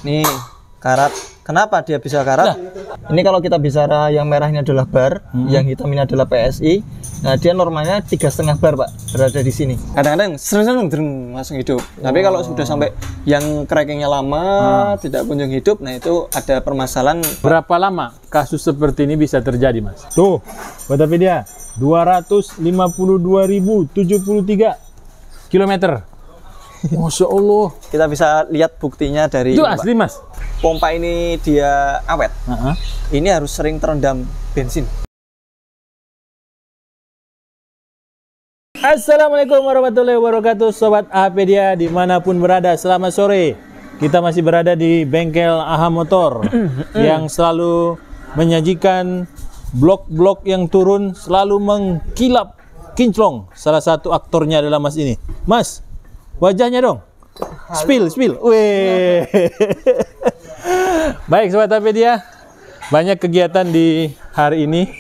Nih, karat. Kenapa dia bisa karat? Ini kalau kita bicara yang merah ini adalah bar, yang hitam ini adalah PSI. Nah, dia normalnya 3,5 bar, Pak, berada di sini. Kadang-kadang sering langsung hidup. Tapi kalau sudah sampai yang crackingnya lama, tidak kunjung hidup, nah itu ada permasalahan. Berapa lama kasus seperti ini bisa terjadi, Mas? Tuh, buat apa dia? 252.073 kilometer. Masya Allah. Kita bisa lihat buktinya dari itu asli, Mas. Pompa ini dia awet. Ini harus sering terendam bensin. Assalamualaikum warahmatullahi wabarakatuh, Sobat Apedia dimanapun berada. Selamat sore. Kita masih berada di bengkel AHA Motor yang selalu menyajikan blok-blok yang turun selalu mengkilap kinclong. Salah satu aktornya adalah Mas ini. Mas, wajahnya dong. Spill. Weh. Baik, Sobat Apedia, banyak kegiatan di hari ini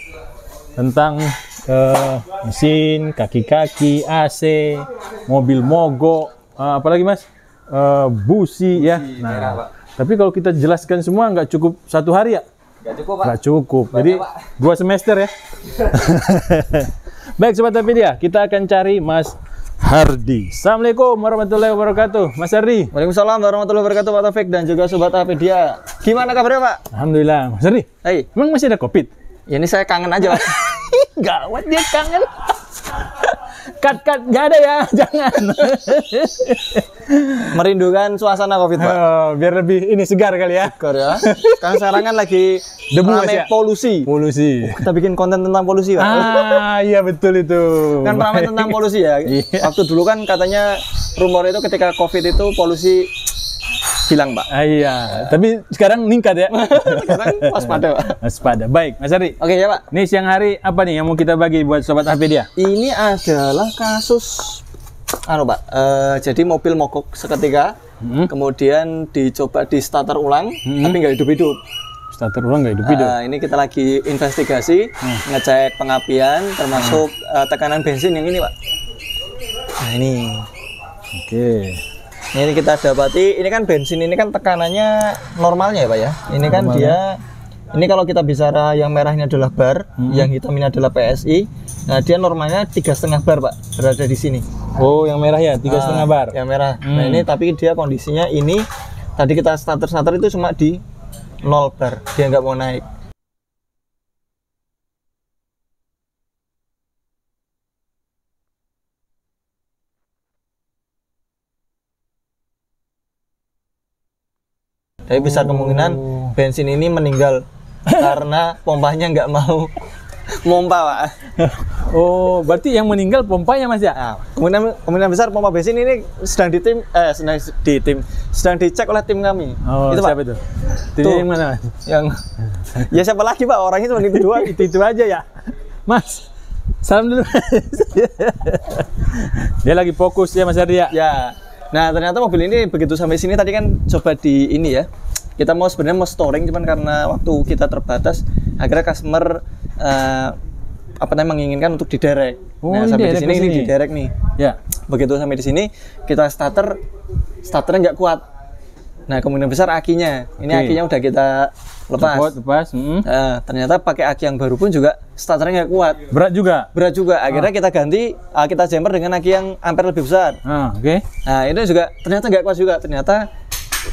tentang mesin, kaki-kaki, AC, mobil mogok, apalagi Mas, busi ya. Nah, tapi kalau kita jelaskan semua nggak cukup satu hari ya? Nggak cukup, Pak. Nggak cukup. Jadi 2 semester ya. Baik, Sobat Apedia, kita akan cari Mas Hardi. Assalamualaikum warahmatullahi wabarakatuh, Mas Hardi. Waalaikumsalam warahmatullahi wabarakatuh, Pak Taufik dan juga Sobat Apedia. Gimana kabarnya, Pak? Alhamdulillah, Mas Hardi. Hai. Emang masih ada COVID? Ya, ini saya kangen aja, Pak. Gawat, dia kangen. Cut, nggak ada ya, jangan. Merindukan suasana COVID, Pak. Oh, biar lebih ini segar kali ya. Segar ya. Kan sekarang kan lagi Debu, rame ya? polusi. Kita bikin konten tentang polusi, Pak. Iya betul itu. Kan ramai tentang polusi ya. Waktu dulu kan katanya rumor itu ketika COVID itu polusi hilang, Pak. Iya, tapi sekarang meningkat ya. Sekarang waspada, Pak. Waspada. Baik, Mas Hardi. Oke ya, Pak. Nih siang hari apa nih yang mau kita bagi buat Sobat Apedia? Ini adalah kasus Pak. Jadi mobil mogok seketika, kemudian dicoba di starter ulang, tapi nggak hidup-hidup. Starter ulang nggak hidup-hidup. Ini kita lagi investigasi, ngecek pengapian, termasuk tekanan bensin yang ini, Pak. Nah ini. Oke. Ini kita dapati, ini kan bensin ini kan tekanannya normalnya ya, Pak ya. Ini kan dia, ini kalau kita bicara yang merah ini adalah bar, yang hitam ini adalah PSI. Nah dia normalnya 3,5 bar, Pak, berada di sini. Oh, yang merah ya, 3,5 bar. Yang merah. Nah ini tapi dia kondisinya ini, tadi kita starter itu cuma di 0 bar, dia nggak mau naik. Tapi besar kemungkinan bensin ini meninggal karena pompanya nggak mau mompa, Pak. Oh, berarti yang meninggal pompanya, Mas ya? Nah, kemungkinan besar pompa bensin ini sedang dicek oleh tim kami. Oh, itu, siapa Pak. itu? Tim mana? Yang ya siapa lagi, Pak? Orangnya cuma itu dua. Itu aja ya. Mas, salam dulu. Dia lagi fokus ya, Mas Hardi ya? Ya. Nah, ternyata mobil ini begitu sampai sini tadi kan coba di ini ya. Kita sebenarnya mau storing, cuman karena waktu kita terbatas, akhirnya customer menginginkan untuk diderek. Oh, nah, sampai di sini ini diderek nih. Ya. Begitu sampai di sini kita starternya nggak kuat. Nah, kemungkinan besar akinya. Ini akinya udah kita lepas. Nah, ternyata pakai aki yang baru pun juga starternya nggak kuat. Berat juga. Akhirnya kita ganti, kita jumper dengan aki yang ampere lebih besar. Oke. Nah, itu juga ternyata nggak kuat juga. Ternyata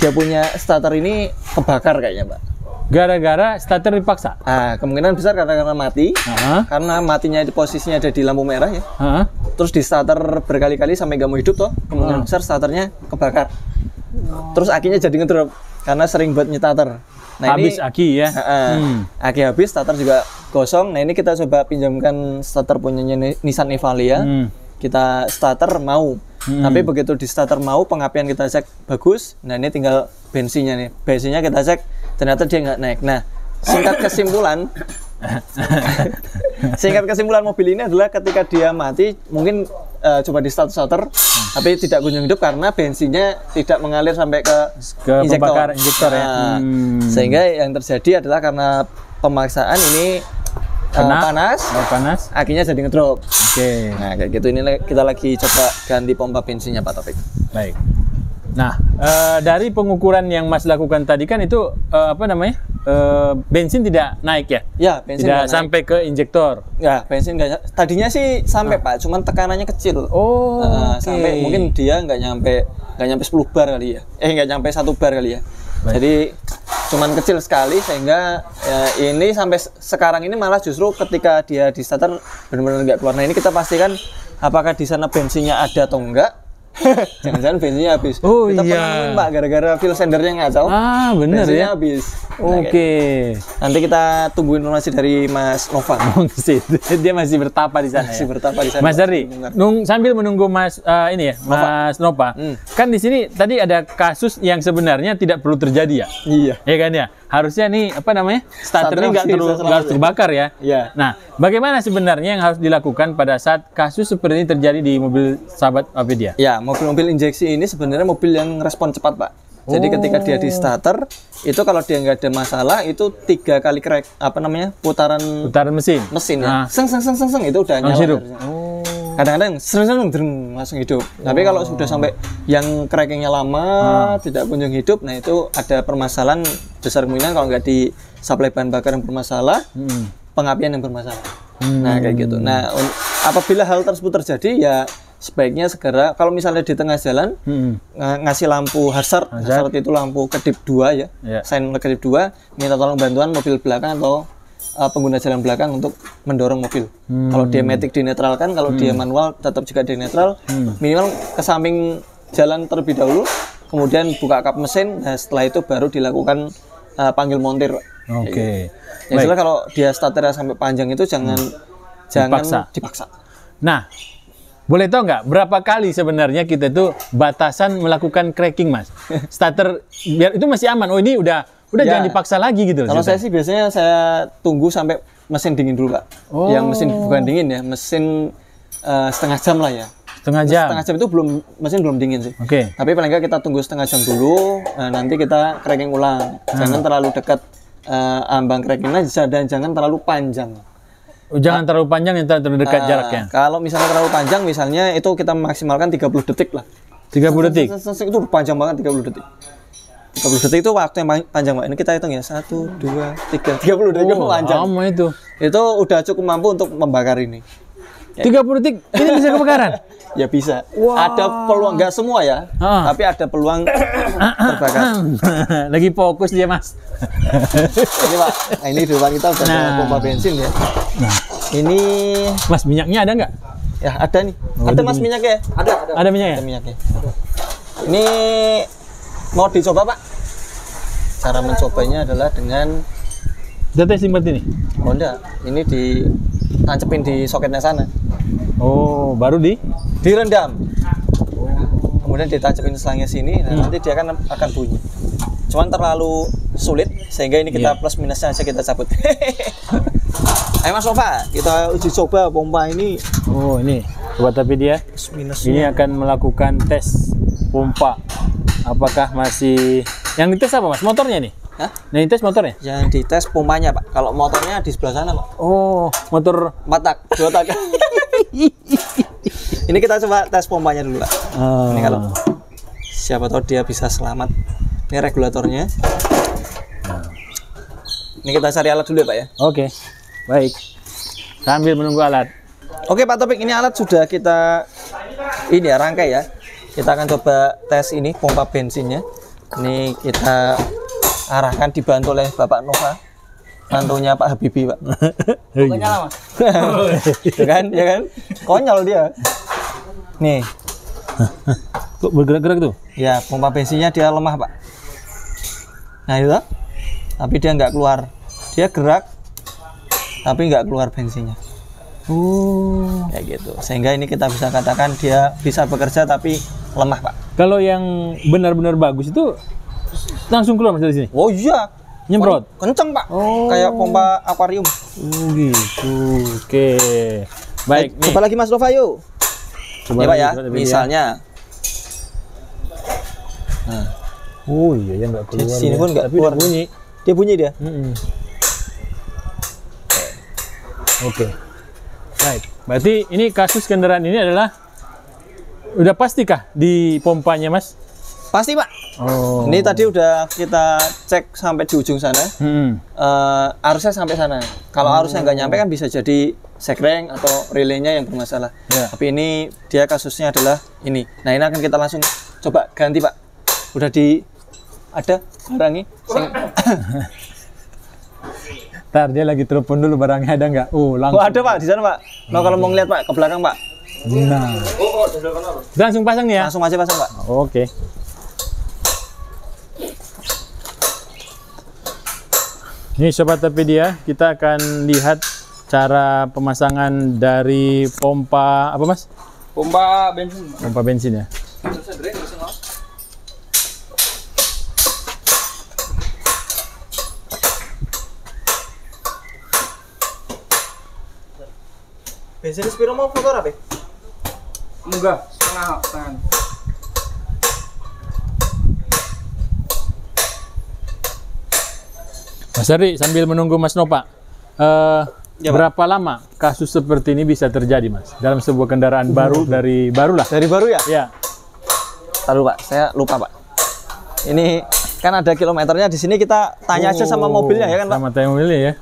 dia punya starter ini kebakar kayaknya, Pak. Gara-gara starter dipaksa. Nah, kemungkinan besar karena mati. Karena matinya di posisinya ada di lampu merah ya. Terus di starter berkali-kali sampai nggak mau hidup toh. Kemungkinan besar starternya kebakar. Terus akinya jadi ngedrop karena sering buat nyetater. Nah, habis aki ya. Aki habis, starter juga gosong. Nah, ini kita coba pinjamkan starter punyanya Nissan Evalia. Kita starter mau. Tapi begitu di starter mau, pengapian kita cek bagus. Nah, ini tinggal bensinnya nih. Bensinnya kita cek, ternyata dia nggak naik. Nah, singkat kesimpulan mobil ini adalah ketika dia mati, mungkin coba di starter, tapi tidak kunjung hidup karena bensinnya tidak mengalir sampai ke injektor ya. Sehingga yang terjadi adalah karena pemaksaan ini panas, akinya jadi ngedrop. Oke. Nah, kayak gitu. Ini kita lagi coba ganti pompa bensinnya, Pak Taufik. Baik. Nah, dari pengukuran yang Mas lakukan tadi kan itu apa namanya? Bensin tidak naik ya? Ya, bensin Tidak nggak sampai ke injektor. Ya, bensin nggak. Tadinya sih sampai Pak, cuman tekanannya kecil. Oh, oke. Sampai mungkin dia nggak nyampe 10 bar kali ya. Nggak nyampe 1 bar kali ya. Baik. Jadi cuman kecil sekali sehingga ini sampai sekarang ini malah justru ketika dia di starter benar-benar nggak keluar. Nah, ini kita pastikan apakah di sana bensinnya ada atau enggak. Jangan-jangan bensinnya habis. Oh, kita iya. pernah nemuin, Pak, gara-gara fuel sendernya ngacau. Ah, bener bensinnya ya. habis. Oke. Nanti kita tunggu informasi dari Mas Nova. Dia masih bertapa di sana. Masih Ya? bertapa di sana. Mas Dardi, sambil menunggu Mas ini ya, Mas Nova. Kan di sini tadi ada kasus yang sebenarnya tidak perlu terjadi ya. Iya. Ya kan ya. Harusnya nih apa namanya? Starternya nggak harus terbakar ya. Iya. Nah, bagaimana sebenarnya yang harus dilakukan pada saat kasus seperti ini terjadi di mobil sahabat Apedia? Ya, mobil-mobil injeksi ini sebenarnya mobil yang respon cepat, Pak. Jadi ketika dia di starter, itu kalau dia nggak ada masalah, itu 3 kali putaran mesin ya. Seng itu udah nyala. Hidup. Kadang-kadang langsung hidup. Tapi kalau sudah sampai yang crackingnya lama, tidak kunjung hidup, nah itu ada permasalahan besar kemungkinan kalau nggak di supply bahan bakar yang bermasalah, pengapian yang bermasalah. Nah kayak gitu. Nah apabila hal tersebut terjadi ya sebaiknya segera kalau misalnya di tengah jalan ngasih lampu hazard itu lampu kedip 2 ya, sign kedip 2, minta tolong bantuan mobil belakang atau pengguna jalan belakang untuk mendorong mobil. Kalau dia matic dinetralkan, kalau dia manual tetap juga dinetral, minimal ke samping jalan terlebih dahulu, kemudian buka kap mesin, nah setelah itu baru dilakukan panggil montir. Oke. Yang jelas kalau dia starternya sampai panjang itu jangan dipaksa. Nah, boleh tahu nggak berapa kali sebenarnya kita itu batasan melakukan cracking, Mas? Starter biar itu masih aman. Oh, ini udah jangan dipaksa lagi gitu. Kalau saya sih biasanya saya tunggu sampai mesin dingin dulu, Pak. Yang mesin bukan dingin ya, mesin setengah jam lah ya. Setengah jam itu mesin belum dingin sih. Oke. Tapi paling nggak kita tunggu setengah jam dulu, nanti kita cracking ulang. Jangan terlalu dekat ambang crackingnya dan jangan terlalu panjang. Jangan terlalu panjang, yang terlalu dekat jaraknya. Kalau misalnya terlalu panjang, misalnya itu kita maksimalkan 30 detik lah. 30 detik? Itu panjang banget 30 detik. 30 detik itu waktu yang panjang, Pak. Ini kita hitung ya. 1, 2, 3. 30 detik itu panjang. Lama itu. Itu udah cukup mampu untuk membakar ini. 30 detik ini bisa kebakaran? Ya bisa. Wow. Ada peluang, nggak semua ya, tapi ada peluang terbakar. Lagi fokus dia, Mas. Ini, Pak. Nah, ini di depan kita udah ada pompa bensin ya. Nah. Ini Mas, minyaknya ada nggak? Ya ada nih. Ada Mas minyaknya? Ada minyaknya? Ada minyaknya. Ini mau dicoba, Pak? Cara mencobanya adalah dengan Data simpan ini? Oh enggak, ini ditancapin di soketnya sana. Oh, baru direndam. Kemudian ditancapin selangnya sini, nah nanti dia akan bunyi. Cuman terlalu sulit sehingga ini kita plus minusnya aja kita cabut. Ayo Mas Nova, kita uji coba pompa ini. Oh, ini. Sobat Apedia, ini akan melakukan tes pompa. Apakah masih yang dites apa, Mas? Motornya nih? Hah? Yang dites motornya? Yang dites pompanya, Pak. Kalau motornya di sebelah sana, Pak. Oh, motor 4 tak, 2 tak. Ini kita coba tes pompanya dulu, Pak. Ini kalau siapa tahu dia bisa selamat. Ini regulatornya. Ini kita cari alat dulu ya, Pak ya. Oke. Baik. Sambil menunggu alat. Oke, Pak Topik, ini alat sudah kita rangkai ya. Kita akan coba tes ini pompa bensinnya. Ini kita arahkan dibantu oleh Bapak Nova, mantunya Pak Habibie, Pak. Pokoknya lah, Mas. Ya kan? Konyol dia. Nih. Kok bergerak-gerak tuh? Ya, pompa bensinnya dia lemah, Pak. Nah, itu. Tapi dia nggak keluar. Dia gerak, tapi nggak keluar bensinnya. Kayak gitu. Sehingga ini kita bisa katakan dia bisa bekerja tapi lemah, Pak. Kalau yang benar-benar bagus itu langsung keluar Mas dari sini? Oh iya. Nyemprot? Kenceng, Pak. Kayak pompa akuarium. Oh gitu. Oke. Baik. Coba lagi Mas Nova, yuk. Coba ya, Pak ya. Misalnya. Nah. Oh iya, ya nggak keluar. Sini pun nggak keluar. Bunyi. Dia bunyi dia. Oke. Baik. Berarti ini kasus kendaraan ini adalah udah pastikah di pompanya, Mas? Pasti Pak. Oh. Ini tadi udah kita cek sampai di ujung sana. Arusnya sampai sana. Kalau arusnya nggak nyampe kan bisa jadi sekring atau relaynya yang bermasalah. Ya. Tapi ini dia kasusnya adalah ini. Nah ini akan kita langsung coba ganti Pak. Udah ada barangnya. Ntar dia lagi telepon dulu, barangnya ada nggak? Langsung. Oh ada Pak di sana Pak. Nah kalau mau ngeliat Pak ke belakang Pak. Nah. Langsung pasang nih ya? Langsung aja pasang Pak. Oke. Ini Sobat Apedia, kita akan lihat cara pemasangan dari pompa apa Mas? Pompa bensin. Pompa bensin ya. Bensin spiro mau motor apa? Enggak, setengah. Mas Ari, sambil menunggu Mas Nopa, Ya, berapa lama kasus seperti ini bisa terjadi Mas? Dalam sebuah kendaraan baru, dari baru lah. Dari baru ya? Ya. Taruh Pak, saya lupa Pak. Ini kan ada kilometernya di sini, kita tanya aja sama mobilnya ya kan Pak? Sama tanya mobilnya ya.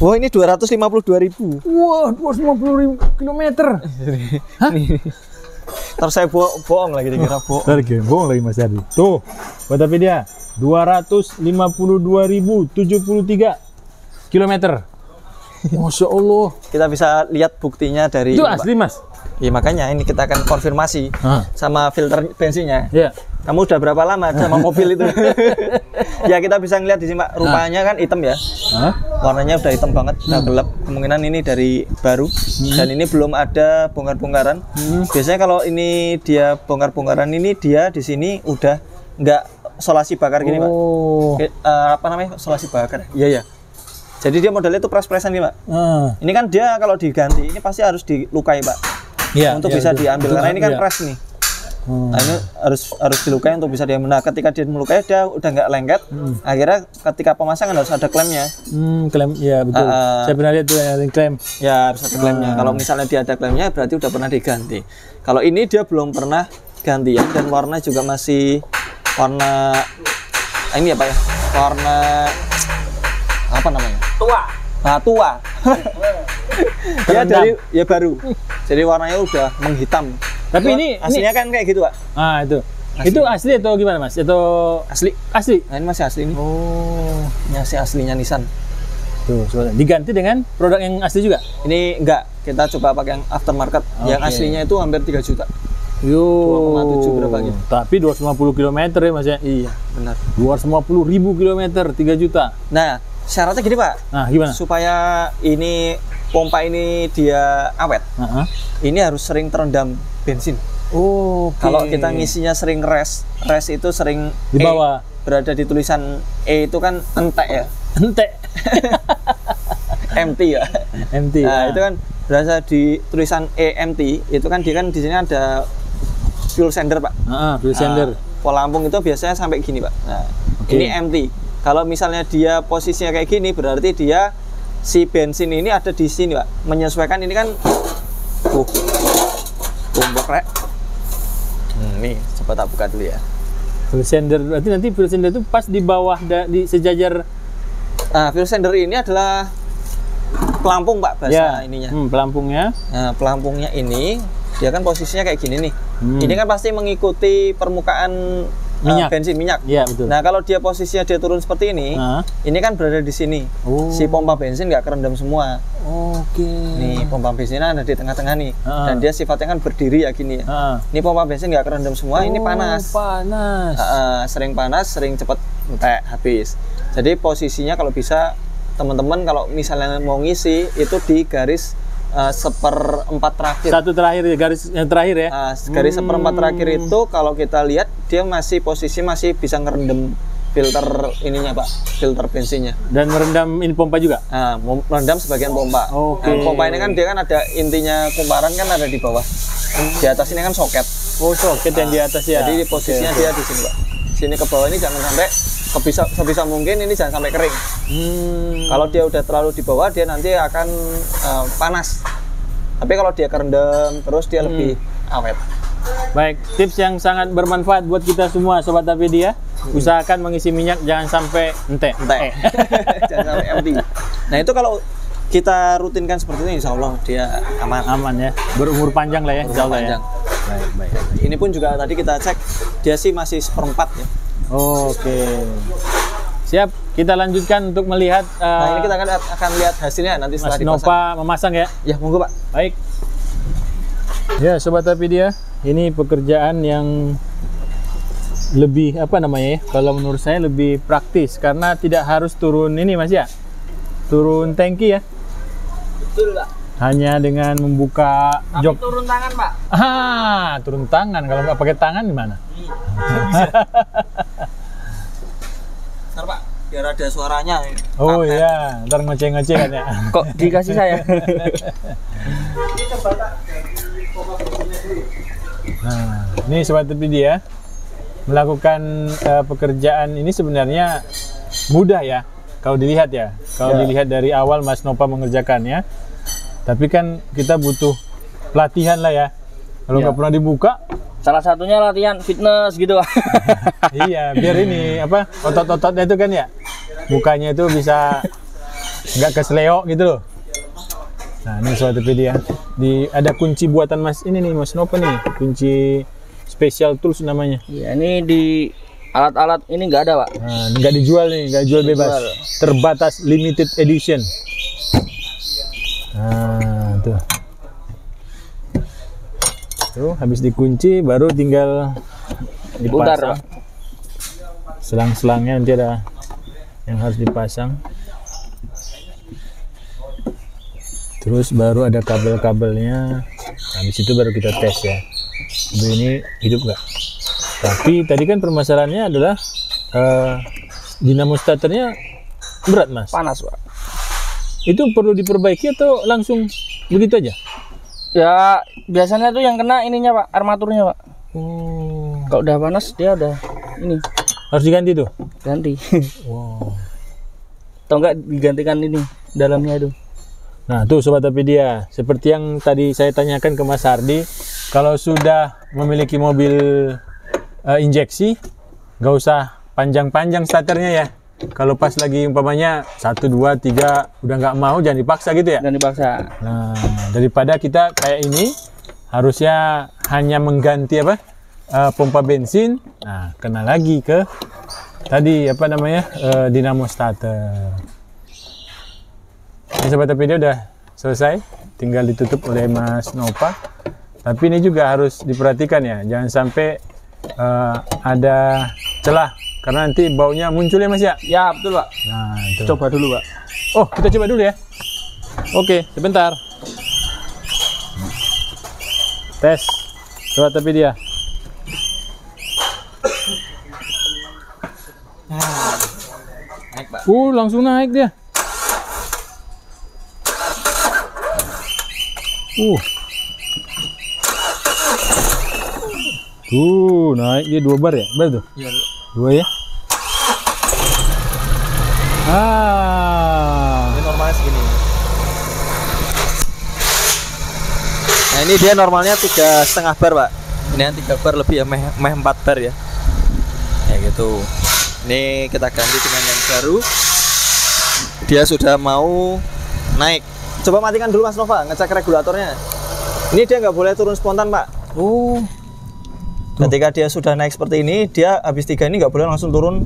Wah ini 252.000. Wah, 250.000 kilometer. Hah? Terus saya bohong lagi, dikira bohong. Ntar bohong lagi Mas Ari. Tuh, buat apa dia? 252.073 kilometer. Masya Allah. Kita bisa lihat buktinya dari Itu ini, asli Pak. Mas? Ya makanya ini kita akan konfirmasi sama filter bensinnya. Ya. Kamu udah berapa lama sama mobil itu? Ya kita bisa ngeliat di sini Pak, rupanya kan hitam ya. Warnanya udah hitam banget, udah gelap. Kemungkinan ini dari baru dan ini belum ada bongkar-bongkaran. Biasanya kalau ini dia bongkar-bongkaran ini dia di sini udah nggak solasi bakar gini Pak. Apa namanya solasi bakar? Iya ya. Jadi dia modelnya itu pres-presan nih Pak. Ini kan dia kalau diganti ini pasti harus dilukai Pak. Ya, untuk ya, bisa betul. diambil karena ini kan Ya. pres nih. Nah ini harus dilukai untuk bisa diambil. Nah ketika dia melukai dia udah nggak lengket. Akhirnya ketika pemasangan harus ada klemnya. Klem, ya betul. Saya pernah lihat tuh ada klem. Ya harus ada klemnya. Kalau misalnya dia ada klemnya berarti udah pernah diganti. Kalau ini dia belum pernah gantian dan warna juga masih warna ini apa ya? Warna apa namanya? Tua. Tua. Ya dari ya baru. Jadi warnanya udah menghitam. Tapi Itu ini aslinya kan kayak gitu Pak. itu. Itu asli atau gimana Mas? Atau Asli. asli? Nah ini masih asli nih. Oh. Ini masih aslinya Nissan. Tuh, diganti dengan produk yang asli juga? Ini enggak, kita coba pakai yang aftermarket. Yang aslinya itu hampir 3 juta. Yo. 2,7 berapa gitu. Tapi 250 km ya Mas ya? Iya, benar. 250.000 kilometer, 3 juta. Nah, syaratnya gini Pak. Nah, gimana? Supaya ini pompa ini dia awet. Ini harus sering terendam bensin. Oh, Kalau kita ngisinya sering res itu sering di bawah. Berada di tulisan E itu kan entek ya. Entek. Empty ya. Empty. Nah, itu kan berasa di tulisan empty itu kan dia kan di sini ada fuel sender Pak. Fuel sender. Pelampung itu biasanya sampai gini Pak. Nah, ini empty. Kalau misalnya dia posisinya kayak gini berarti dia si bensin ini ada di sini Pak. Menyesuaikan ini kan tumbok rek. Nih, coba tak buka dulu ya. Fuel sender berarti nanti fuel sender itu pas di bawah di sejajar. Nah, fuel sender ini adalah pelampung Pak bahasa ininya. Pelampungnya. Nah, pelampungnya ini dia kan posisinya kayak gini nih. Ini kan pasti mengikuti permukaan bensin minyak. Iya, betul. Nah, kalau dia posisinya dia turun seperti ini kan berada di sini. Si pompa bensin nggak kerendam semua. Oke. Nih, pompa bensinnya ada di tengah-tengah nih. Dan dia sifatnya kan berdiri ya gini ya. Ini pompa bensin nggak kerendam semua, ini panas. Panas. Sering panas, sering cepat entek habis. Jadi posisinya kalau bisa teman-teman kalau misalnya mau ngisi itu di garis 1/4 terakhir. Satu terakhir ya, garis yang terakhir ya. Garis 1/4 terakhir itu kalau kita lihat dia masih posisi masih bisa ngerendam filter ininya Pak, filter bensinnya. Dan merendam ini pompa juga. Merendam sebagian pompa. Oke. Nah, pompa ini kan dia kan ada intinya kumparan kan ada di bawah. Di atas ini kan soket. Oh, soket yang di atas ya. Jadi posisinya dia di sini Pak. Sini ke bawah ini jangan sampai sebisa mungkin ini jangan sampai kering. Kalau dia udah terlalu di bawah dia nanti akan panas. Tapi kalau dia kerendam terus dia lebih awet. Baik, tips yang sangat bermanfaat buat kita semua Sobat Apedia. Usahakan mengisi minyak jangan sampai entek. Jangan sampai empty. Nah itu kalau kita rutinkan seperti ini, insya Allah dia aman. Aman ya, berumur panjang lah ya, insya Allah Panjang. ya. Baik. Ini pun juga tadi kita cek, dia sih masih 1/4 ya. Oke. Siap, kita lanjutkan untuk melihat Nah ini kita akan lihat hasilnya nanti setelah Mas dipasang. Nova memasang ya. Ya monggo Pak. Baik. Ya Sobat Apedia, ini pekerjaan yang lebih apa namanya ya? Kalau menurut saya lebih praktis karena tidak harus turun ini Mas ya. Turun tangki ya. Betul, Pak. Hanya dengan membuka Tapi jok. turun tangan, Pak. Turun tangan. Kalau nggak pakai tangan gimana? Ntar Pak, biar ada suaranya. Oh Paten. iya, ntar ngoceh-ngoceh kan ya. Kok dikasih saya? Nah, ini Sobat Apedia melakukan pekerjaan ini sebenarnya mudah ya. Kalau dilihat ya, dilihat dari awal Mas Nova mengerjakannya. Tapi kan kita butuh pelatihan lah ya. Kalau nggak pernah dibuka, Salah satunya latihan fitness gitu, Pak. iya, biar ini apa otot-ototnya itu kan ya, mukanya itu bisa nggak kesleo gitu loh. Nah ini Sobat Apedia, ada kunci buatan Mas ini nih Mas Nova nih, kunci special tools namanya. Iya, ini di alat-alat ini nggak ada, Pak. Nah, nggak dijual nih, nggak jual bebas, terbatas limited edition. Nah tuh habis dikunci baru tinggal Diputar, dipasang. Pak. Selang-selangnya nanti ada yang harus dipasang. Terus baru ada kabel-kabelnya. Habis itu baru kita tes ya. Kabel ini hidup nggak? Tapi tadi kan permasalahannya adalah dinamo starternya berat Mas. Panas, Pak. Itu perlu diperbaiki atau langsung begitu aja? Ya, biasanya tuh yang kena ininya, Pak, armaturnya, Pak. Oh, Kalau udah panas dia udah ini harus diganti tuh. ganti. Wow. Atau enggak digantikan ini dalamnya itu. Nah tuh Sobat Apedia, seperti yang tadi saya tanyakan ke Mas Hardi, kalau sudah memiliki mobil injeksi, nggak usah panjang-panjang starternya ya. Kalau pas lagi umpamanya 1, 2, 3 udah nggak mau, jangan dipaksa gitu ya. Dan dipaksa. Nah daripada kita kayak ini, harusnya hanya mengganti apa pompa bensin, nah kena lagi ke tadi apa namanya dinamo starter. Ini Sobat Apedia udah selesai, tinggal ditutup oleh Mas Nova. Tapi ini juga harus diperhatikan ya, jangan sampai ada celah karena nanti baunya muncul ya Mas ya. Ya, betul, Pak. Nah itu. Coba dulu, Pak. Oh kita coba dulu ya. Oke, sebentar. Tes Sobat Apedia. Naik Pak. Langsung naik dia. Tuh, naik dia 2 bar ya? Bar tuh? Iya. 2 ya? Ini normalnya segini. Nah ini dia normalnya 3,5 bar Pak. Ini yang 3 bar lebih ya, meh 4 bar ya. Kayak gitu. Ini kita ganti dengan yang baru. Dia sudah mau naik. Coba matikan dulu Mas Nova, ngecek regulatornya. Ini dia nggak boleh turun spontan Pak. Oh. Ketika dia sudah naik seperti ini, dia habis 3 ini nggak boleh langsung turun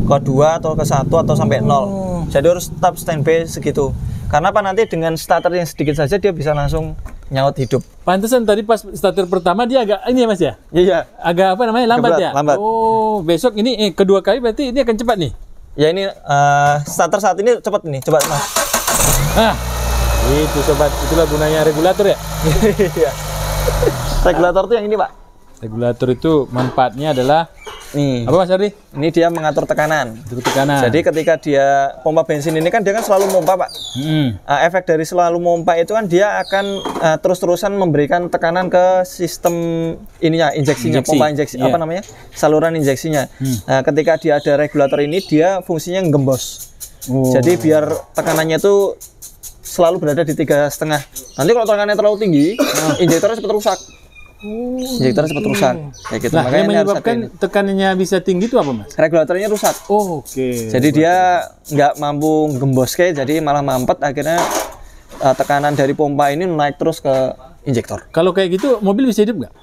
ke 2 atau ke 1 atau sampai 0. Jadi harus tetap standby segitu. Karena apa, nanti dengan starter yang sedikit saja dia bisa langsung nyaut hidup. Pantesan tadi pas starter pertama dia agak ini ya Mas ya? Iya. Agak apa namanya? Lambat Keberat, ya? lambat. Oh, besok ini kedua kali berarti ini akan cepat nih. Ya ini starter saat ini cepat nih, coba Mas. Nah, itu sobat, itulah gunanya regulator ya. Iya. Regulator tuh yang ini Pak. Regulator itu manfaatnya adalah Nih. apa Mas Ardi? Ini dia mengatur tekanan. Untuk tekanan. Jadi ketika dia pompa bensin ini kan dia kan selalu mompa Pak. Efek dari selalu mompa itu kan dia akan terus-terusan memberikan tekanan ke sistem ininya, injeksinya, Injeksi. pompa injeksi, Iya. apa namanya, saluran injeksinya. Nah, ketika dia ada regulator ini, dia fungsinya gembos. Oh. Jadi biar tekanannya itu selalu berada di 3,5. Nanti kalau tekanannya terlalu tinggi, injektornya cepat rusak. Injektor cepat rusak. Kayak gitu. Nah, yang Makanya ini harus menyebabkan hati-hati. tekanannya bisa tinggi itu apa, Mas? Regulatornya rusak. Oh, oke. Jadi dia nggak mampu gembos jadi malah mampet, akhirnya tekanan dari pompa ini naik terus ke injektor. Kalau kayak gitu mobil bisa hidup nggak?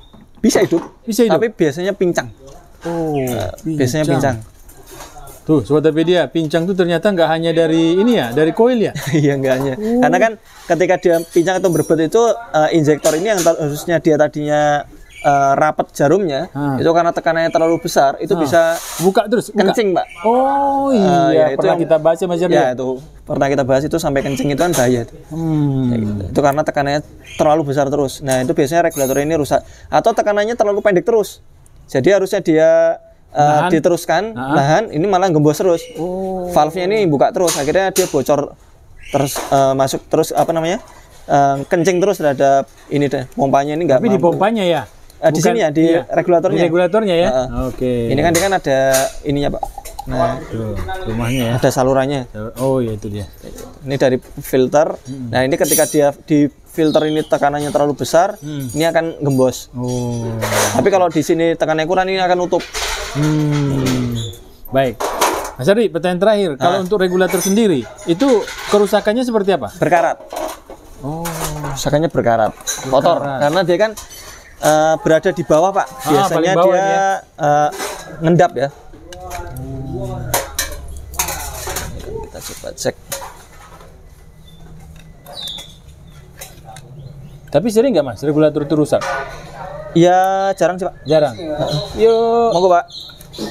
Bisa hidup, Bisa hidup. tapi biasanya pincang. Oh, Biasanya pincang. Tuh, Sobat Apedia, pincang tuh ternyata nggak hanya dari ini ya, dari koil ya. Iya, nggak hanya. Karena kan ketika dia pincang atau berbet itu injektor ini yang harusnya dia tadinya rapat jarumnya, itu karena tekanannya terlalu besar, itu bisa Buka terus, buka. kencing, Pak. Oh ya, iya, itu pernah yang- kita bahas ya Mas Yardi. Ya, itu pernah kita bahas, itu sampai kencing itu kan bahaya. Kayak gitu. Itu karena tekanannya terlalu besar terus. Nah, itu biasanya regulator ini rusak atau tekanannya terlalu pendek terus. Jadi harusnya dia diteruskan, nahan, ini malah gembos terus. Valve-nya ini buka terus, akhirnya dia bocor terus, masuk terus kencing terus terhadap ini deh, pompanya ini nggak Tapi di mampu. pompanya ya. Di Bukan- sini ya, di iya. regulatornya. Di regulatornya ya. Oke. Ini kan dia kan ada ininya, Pak. Nah, Tuh, rumahnya ya. ada salurannya. Oh iya itu dia. Ini dari filter. Nah, ini ketika dia di filter ini tekanannya terlalu besar, ini akan gembos. Oh. Tapi kalau di sini tekanannya kurang, ini akan nutup. Baik. Mas Ardi, pertanyaan terakhir. Kalau untuk regulator sendiri, itu kerusakannya seperti apa? Berkarat. Oh. Kerusakannya berkarat. Kotor. Karena dia kan berada di bawah, Pak. Biasanya paling bawah dia ini ya. ngendap ya. Kita coba cek. Tapi sering nggak Mas regulator itu rusak? Ya, jarang sih, Pak. Jarang. Yuk, Monggo, Pak.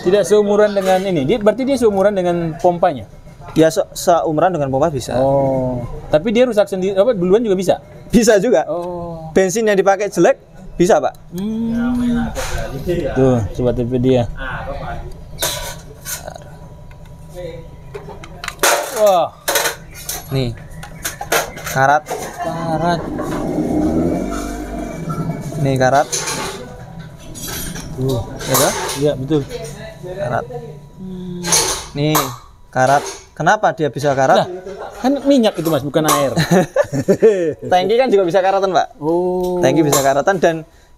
tidak seumuran dengan ini. Berarti dia seumuran dengan pompanya. Ya, seumuran dengan pompa bisa. Oh. Tapi dia rusak sendiri apa duluan juga bisa? Bisa juga. Oh. Bensin yang dipakai jelek, bisa, Pak. Tuh, Sobat Apedia. Wah, Nih. Karat. karat. Nih karat. Tuh. Ya, Iya, betul. karat. Nih, karat. Kenapa dia bisa karat? Kan minyak itu Mas, bukan air. Tangki kan juga bisa karatan, Pak. Oh. Tangki bisa karatan, dan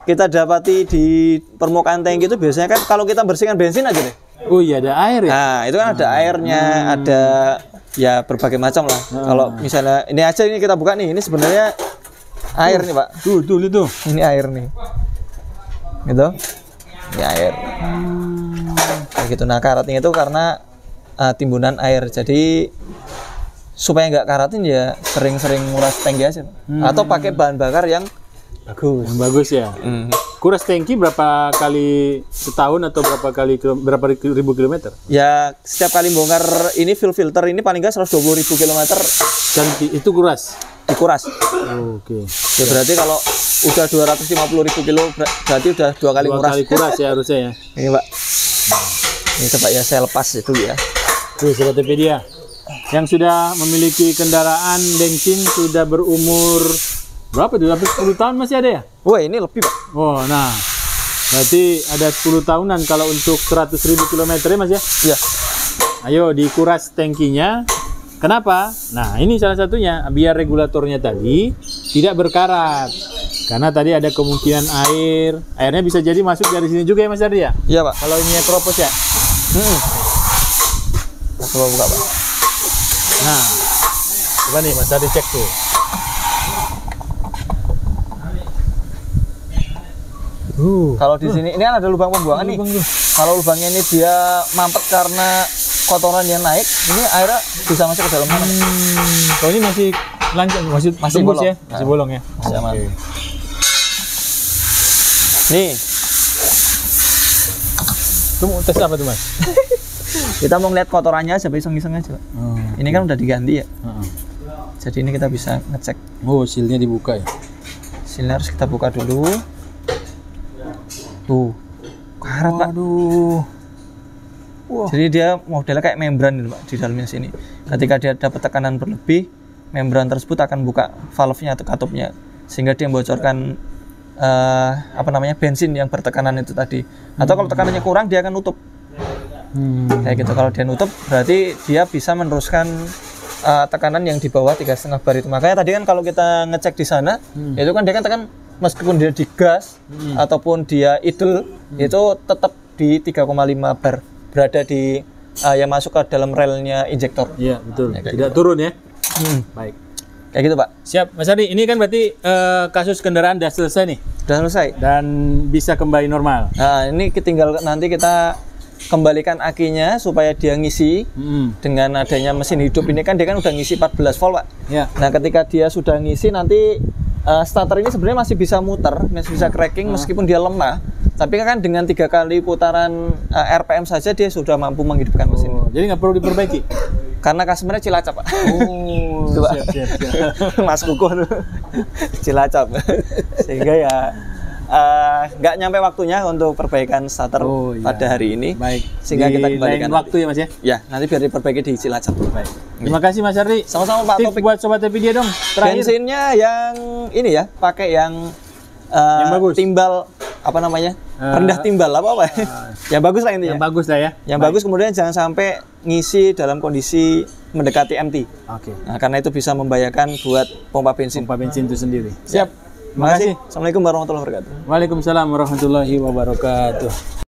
kita dapati di permukaan tangki itu biasanya kan kalau kita bersihkan bensin aja deh. Oh iya, ada air ya. Nah, itu kan ada airnya, ada ya berbagai macam lah. Kalau misalnya ini aja, ini kita buka nih, ini sebenarnya air nih, Pak. Tuh, itu. Ini air nih. Gitu. Ini air. Kayak gitu. Nah, karatnya itu karena timbunan air. Jadi supaya nggak karatin ya sering-sering nguras tangki aja, Pak. Atau pakai bahan bakar yang bagus. Yang bagus ya. Kuras tangki berapa kali setahun atau berapa ribu kilometer? Ya, setiap kali bongkar ini filter ini paling nggak 120.000 kilometer Ganti itu kuras. dikuras. Oke. Ya berarti kalau udah 250.000 kilo berarti udah 2 kali Dua nguras. kali kuras ya harusnya ya. Ini, Pak. Ini coba ya saya lepas itu ya. Tuh, Sobat Apedia. Yang sudah memiliki kendaraan bensin sudah berumur berapa tuh? Hampir 10 tahun masih ada ya? Wah, ini lebih, Pak. Oh, nah. Berarti ada 10 tahunan kalau untuk 100.000 kilometer ya Mas ya? Iya. Ayo dikuras tangkinya. Kenapa? Nah, ini salah satunya biar regulatornya tadi tidak berkarat. Karena tadi ada kemungkinan airnya bisa jadi masuk dari sini juga ya Mas Ardi ya? Iya, Pak. Kalau ini kropos ya. Coba buka, Pak. Nah, coba nih Mas Ardi cek tuh. Kalau di sini ini kan ada lubang pembuangan nih. Kalau lubangnya ini dia mampet karena kotoran yang naik, ini airnya bisa masuk ke dalam sana. Kalau ini masih lanjut, masih tembus bolong. ya? Masih bolong ya? Masih aman. Oke. Nih, Itu mau tes apa tuh Mas? kita mau ngeliat kotorannya aja, iseng-iseng aja, Pak. Ini kan udah diganti ya. Jadi ini kita bisa ngecek. Oh, sealnya dibuka ya? Sini harus kita buka dulu. Tuh, karat, Pak. Aduh. Jadi dia modelnya kayak membran gitu, Pak, di dalamnya sini. Ketika dia dapat tekanan berlebih, membran tersebut akan buka valve-nya atau katupnya, sehingga dia membocorkan bensin yang bertekanan itu tadi. Atau kalau tekanannya kurang, dia akan nutup. Kayak gitu. Kalau dia nutup, berarti dia bisa meneruskan tekanan yang di bawah 3,5 bar itu. Makanya tadi kan kalau kita ngecek di sana, itu kan dia kan tekan meskipun dia digas ataupun dia idle itu tetap di 3,5 bar berada di yang masuk ke dalam relnya injektor. Iya, betul. Ya, kayak Tidak gitu. turun ya. Baik. Kayak gitu, Pak. Siap, Mas Ardi. Ini kan berarti kasus kendaraan udah selesai nih Udah selesai. dan bisa kembali normal. Nah, ini tinggal nanti kita kembalikan akinya supaya dia ngisi dengan adanya mesin hidup ini kan dia kan udah ngisi 14 volt, Pak. Ya. Nah, ketika dia sudah ngisi nanti starter ini sebenarnya masih bisa muter, masih bisa cracking meskipun dia lemah. Tapi kan dengan 3 kali putaran RPM saja dia sudah mampu menghidupkan mesin. Jadi nggak perlu diperbaiki. Karena customer-nya Cilacap, Pak. Oh, Itu, Pak. siap. Mas Kukuh Cilacap. Sehingga ya nggak nyampe waktunya untuk perbaikan starter Oh, iya. pada hari ini. Baik. Sehingga Di kita kembalikan lain waktu ya, Mas ya. Ya, nanti biar diperbaiki di Cilacap. Baik. Terima kasih Mas Ardi. Sama-sama, Pak. Tips Topik buat sobat Epidia dong. Terakhir. bensinnya yang ini ya, pakai yang bagus. timbal apa namanya? Rendah timbal apa? Yang bagus lah intinya. Yang bagus lah ya. Yang bagus kemudian jangan sampai ngisi dalam kondisi mendekati empty. Oke. Nah, karena itu bisa membahayakan buat pompa bensin. Pompa bensin itu sendiri. Siap. Terima kasih. Assalamualaikum warahmatullahi wabarakatuh. Waalaikumsalam warahmatullahi wabarakatuh.